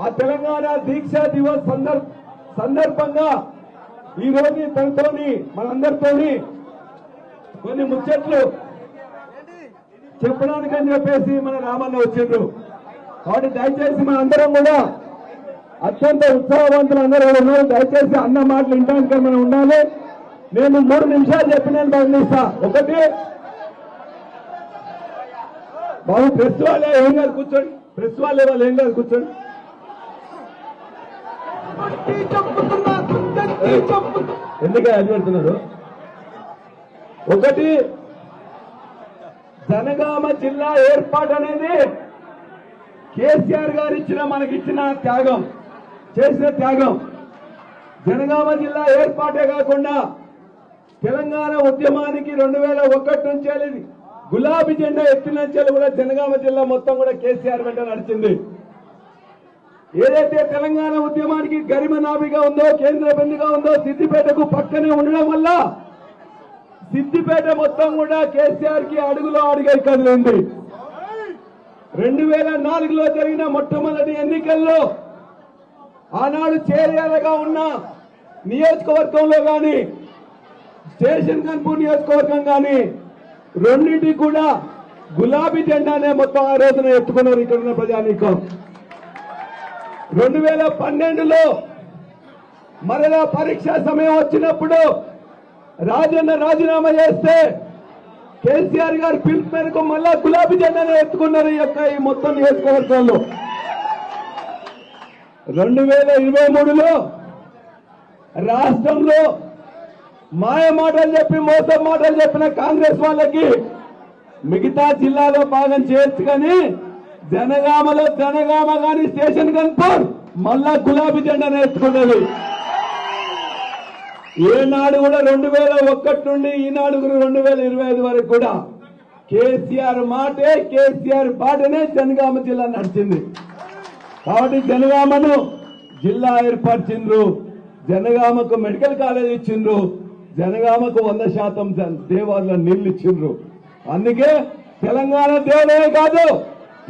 ఆ తెలంగాణ దీక్షా దివస్ సందర్భంగా ఈ రోజు తనతోని మనందరితోని కొన్ని ముచ్చట్లు చెప్పడానికని చెప్పేసి మన రామన్న వచ్చిండ్రు. కాబట్టి దయచేసి మనందరం కూడా అత్యంత ఉత్సాహవంతులు అందరూ ఉన్నారు. దయచేసి అన్న మాటలు వినడానికి మనం ఉండాలి. నేను 3 నిమిషాలు చెప్పినాను ప్రయత్నిస్తా. ఒకటి, బాబు ప్రెస్ వాళ్ళే ఏం కాదు కూర్చోండి, ప్రెస్ వాళ్ళే వాళ్ళు ఏం కాదు కూర్చోండి. ఎందుకే అది పెడుతున్నారు? ఒకటి, జనగామ జిల్లా ఏర్పాటు అనేది కేసీఆర్ గారు మనకిచ్చిన త్యాగం, చేసిన త్యాగం. జనగామ జిల్లా ఏర్పాటే కాకుండా తెలంగాణ ఉద్యమానికి 2001 నుంచి గులాబీ జెండా ఎత్తినంచెలు కూడా జనగామ జిల్లా మొత్తం కూడా కేసీఆర్ వెంట నడిచింది. ఏదైతే తెలంగాణ ఉద్యమానికి గరిమనాభిగా ఉందో, కేంద్ర బిందుగా ఉందో, సిద్దిపేటకు పక్కనే ఉండడం వల్ల సిద్దిపేట మొత్తం కూడా కేసీఆర్ కి అడుగులో అడుగై కదిలింది. 2004లో జరిగిన మొట్టమొదటి ఎన్నికల్లో ఆనాడు చేర్యాలగా ఉన్న నియోజకవర్గంలో గాని, స్టేషన్ కన్పూర్ నియోజకవర్గం గాని రెండింటికి కూడా గులాబీ జెండానే మొత్తం ఆ రోజున ఎత్తుకున్నారు ఇక్కడ ఉన్న ప్రజానీకం. 2012లో మరలా పరీక్ష సమయం వచ్చినప్పుడు రాజన్న రాజీనామా చేస్తే కేసీఆర్ గారు పిలుపు మేరకు మళ్ళా గులాబీ జెండానే ఎత్తుకున్నారు ఈ మొత్తం నియోజకవర్గంలో. 2023లో రాష్ట్రంలో మాయ మాటలు చెప్పి మోసం మాటలు చెప్పిన కాంగ్రెస్ వాళ్ళకి మిగతా జిల్లాలో భాగం చేయొచ్చు, కానీ జనగామ గాని స్టేషన్ కన్పూర్ మళ్ళా గులాబీ జెండానే ఎత్తుకున్నది. ఏనాడు కూడా 2001 నుండి ఈనాడు 2025 వరకు కూడా కేసీఆర్ మాటే, కేసీఆర్ పాటనే జనగామ జిల్లా నడిచింది. కాబట్టి జనగామను జిల్లా ఏర్పరిచిండ్రు, జనగామకు మెడికల్ కాలేజ్ ఇచ్చిండ్రు, జనగామకు 100% దేవాలయ నీళ్లు ఇచ్చిండ్రు. అందుకే తెలంగాణ దేవుడే కాదు,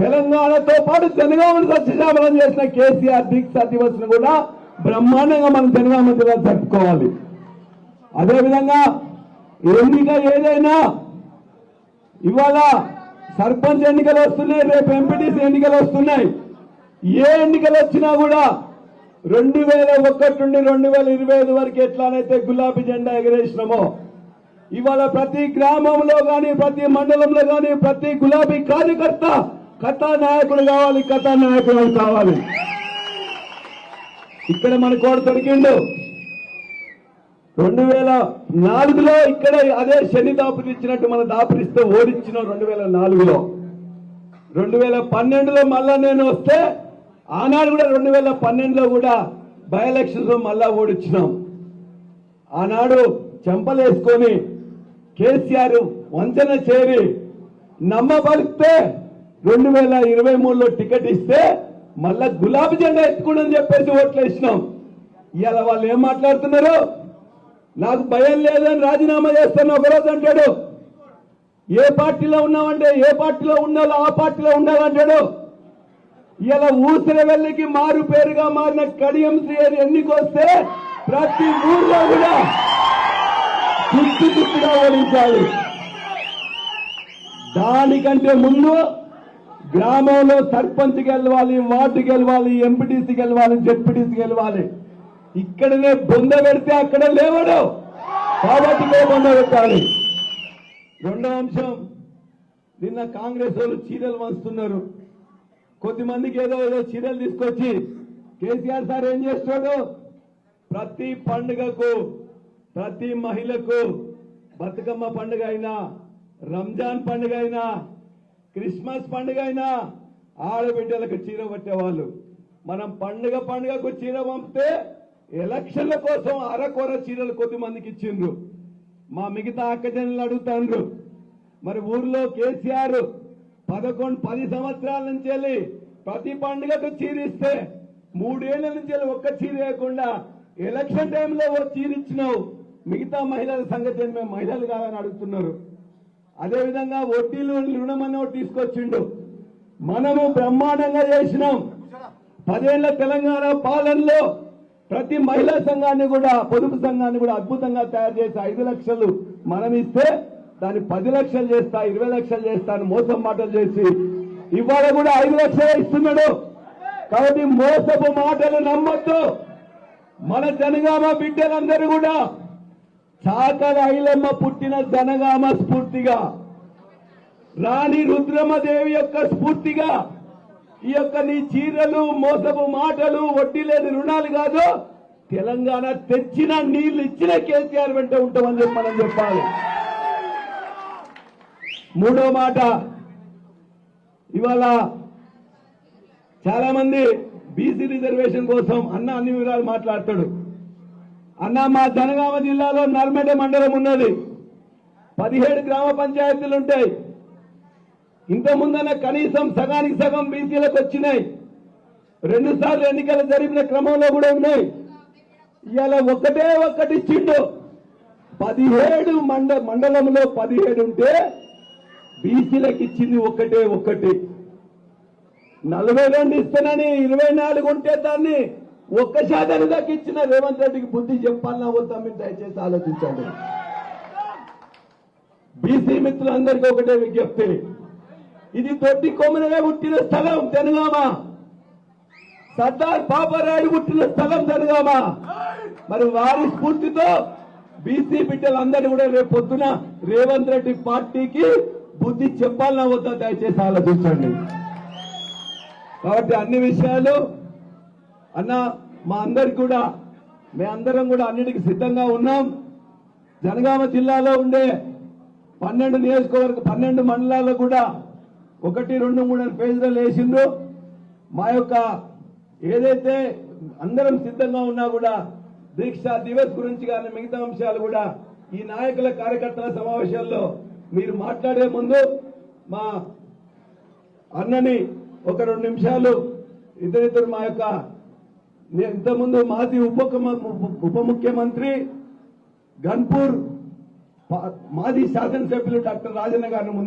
తెలంగాణతో పాటు జనగామను సత్యశామలం చేసిన కేసీఆర్ దీక్షా దివస్ ను కూడా బ్రహ్మాండంగా మనం జనగామ జిల్లా జరుపుకోవాలి. అదేవిధంగా ఎన్నిక ఏదైనా ఇవాళ సర్పంచ్ ఎన్నికలు వస్తున్నాయి, రేపు ఎంపీటీసీ ఎన్నికలు వస్తున్నాయి. ఏ ఎన్నికలు వచ్చినా కూడా 2001 నుండి 2025 వరకు ఎట్లానైతే గులాబీ జెండా ఎగరేసినామో ఇవాళ ప్రతి గ్రామంలో గాని, ప్రతి మండలంలో గాని ప్రతి గులాబీ కార్యకర్త కథానాయకుడు కావాలి, కథానాయకుడు కావాలి. ఇక్కడ మన కోడ దొరికిండు. 2004లో ఇక్కడ అదే శని దాపురి ఇచ్చినట్టు మన దాపురిస్తే ఓడించినాం 2004లో. 2012లో మళ్ళా నేను వస్తే ఆనాడు కూడా 2012లో కూడా బై ఎలక్షన్స్ మళ్ళా ఓడించినాం. ఆనాడు చెంపలేసుకొని కేసీఆర్ వంచన చేరి నమ్మబలిస్తే 2023లో టికెట్ ఇస్తే మళ్ళా గులాబీ జెండా ఎత్తుకోండి చెప్పేసి ఓట్లు వేసినాం. ఇవాళ వాళ్ళు ఏం మాట్లాడుతున్నారు? నాకు భయం లేదని రాజీనామా చేస్తాను ఒకరోజు అంటాడు. ఏ పార్టీలో ఉన్నామంటే ఏ పార్టీలో ఉండాలో ఆ పార్టీలో ఉండాలంటాడు. ఇలా ఊసిరి వెళ్ళకి మారు పేరుగా మారిన కడియం శ్రీ ఎన్నికొస్తే ప్రతి ఊర్లో కూడా గుర్తుగా ఓడించాలి. దానికంటే ముందు గ్రామంలో సర్పంచ్ గెలవాలి, వార్డు గెలవాలి, ఎంపీటీసీ గెలవాలి, జెడ్పీటీసీ గెలవాలి. ఇక్కడనే బొంద పెడితే అక్కడ లేవడు, కాబట్టి బొంద పెట్టాలి. రెండో అంశం, నిన్న కాంగ్రెస్ వాళ్ళు చీరలు వంచుతున్నారు. కొద్దిమందికి ఏదో చీరలు తీసుకొచ్చి కేసీఆర్ సార్ ఏం చేస్తాడు? ప్రతి పండుగకు, ప్రతి మహిళకు, బతుకమ్మ పండుగ అయినా, రంజాన్ పండుగ అయినా, క్రిస్మస్ పండుగ అయినా ఆడబిడ్డలకు చీర పట్టేవాళ్ళు. మనం పండుగకు చీర పంపితే ఎలక్షన్ల కోసం అరకొర చీరలు కొద్దిమందికి ఇచ్చిండ్రు. మా మిగతా అక్కజనులు అడుగుతాండ్రు, మరి ఊర్లో కేసీఆర్ 10 సంవత్సరాల నుంచి వెళ్ళి ప్రతి పండుగకు చీరిస్తే 3 ఏళ్ల నుంచి వెళ్ళి ఒక్క చీర వేయకుండా ఎలక్షన్ టైంలో ఓ చీర ఇచ్చినావు, మిగతా మహిళల సంగతి మేము మహిళలు కాదని అడుగుతున్నారు. అదేవిధంగా వడ్డీలు రుణమని తీసుకొచ్చిండు. మనము బ్రహ్మాండంగా చేసినాం. 10 ఏళ్ల తెలంగాణ పాలనలో ప్రతి మహిళా సంఘాన్ని కూడా పొదుపు సంఘాన్ని కూడా అద్భుతంగా తయారు చేసి 5 లక్షలు మనం ఇస్తే దాన్ని 10 లక్షలు చేస్తా 20 లక్షలు చేస్తా అని మోసం మాటలు చేసి ఇవాళ కూడా 5 లక్షలే ఇస్తున్నాడు. కాబట్టి మోసపు మాటలు నమ్మొద్దు. మన జనగామ బిడ్డలందరూ కూడా చాకల ఐలమ్మ పుట్టిన జనగామ స్ఫూర్తిగా, రాణి రుద్రమదేవి యొక్క స్ఫూర్తిగా ఈ యొక్క నీ చీరలు మోసపు మాటలు వడ్డీ లేని రుణాలు కాదు, తెలంగాణ తెచ్చిన నీళ్లు ఇచ్చిన కేసీఆర్ వెంట ఉంటామని చెప్పి మనం చెప్పాలి. మూడో మాట, ఇవాళ చాలా మంది బీసీ రిజర్వేషన్ కోసం అన్న అన్ని వివరాలు మాట్లాడతాడు. అన్న మా జనగామ జిల్లాలో నల్మెడ మండలం ఉన్నది, 17 గ్రామ పంచాయతీలు ఉంటాయి. ఇంతకుముందన కనీసం సగానికి సగం బీసీలకు వచ్చినాయి. 2 సార్లు ఎన్నికలు జరిపిన క్రమంలో కూడా ఉన్నాయి. ఇవాళ ఒక్కటి ఇచ్చిండు. 17 మండలంలో 17 ఉంటే బీసీలకు ఇచ్చింది ఒకటి. 42 ఇస్తానని 24 ఉంటే దాన్ని 1% దాకా ఇచ్చిన రేవంత్ రెడ్డికి బుద్ధి చెప్పాలన్నా వద్దా మీరు దయచేసి ఆలోచించండి. బీసీ మిత్రులందరికీ ఒకటే విజ్ఞప్తి, ఇది తొట్టి కొమ్మనే పుట్టిన స్థలం జనగామ, సర్దార్ పాపారాయుడు పుట్టిన స్థలం జనగామ. మరి వారి స్ఫూర్తితో బీసీ బిడ్డలందరూ కూడా రేపు పొద్దున రేవంత్ రెడ్డి పార్టీకి బుద్ధి చెప్పాలన్నా వద్దా దయచేసి ఆలోచించండి. కాబట్టి అన్ని విషయాలు అన్న మా అందరికి కూడా మేమందరం కూడా అన్నిటికీ సిద్ధంగా ఉన్నాం. జనగామ జిల్లాలో ఉండే 12 నియోజకవర్గ 12 మండలాల్లో కూడా 1, 2, 3 ఫేజ్లు వేసిండ్రు. మా యొక్క ఏదైతే అందరం సిద్ధంగా ఉన్నా కూడా దీక్షా దివస్ గురించి కానీ మిగతా అంశాలు కూడా ఈ నాయకుల కార్యకర్తల సమావేశాల్లో మీరు మాట్లాడే ముందు మా అన్నని 1-2 నిమిషాలు ఇద్దరిద్దరు మా యొక్క ఇంతకుముందు మాజీ ఉప ముఖ్యమంత్రి గన్పూర్ మాజీ శాసనసభ్యులు డాక్టర్ రాజన్న గారిని ముందు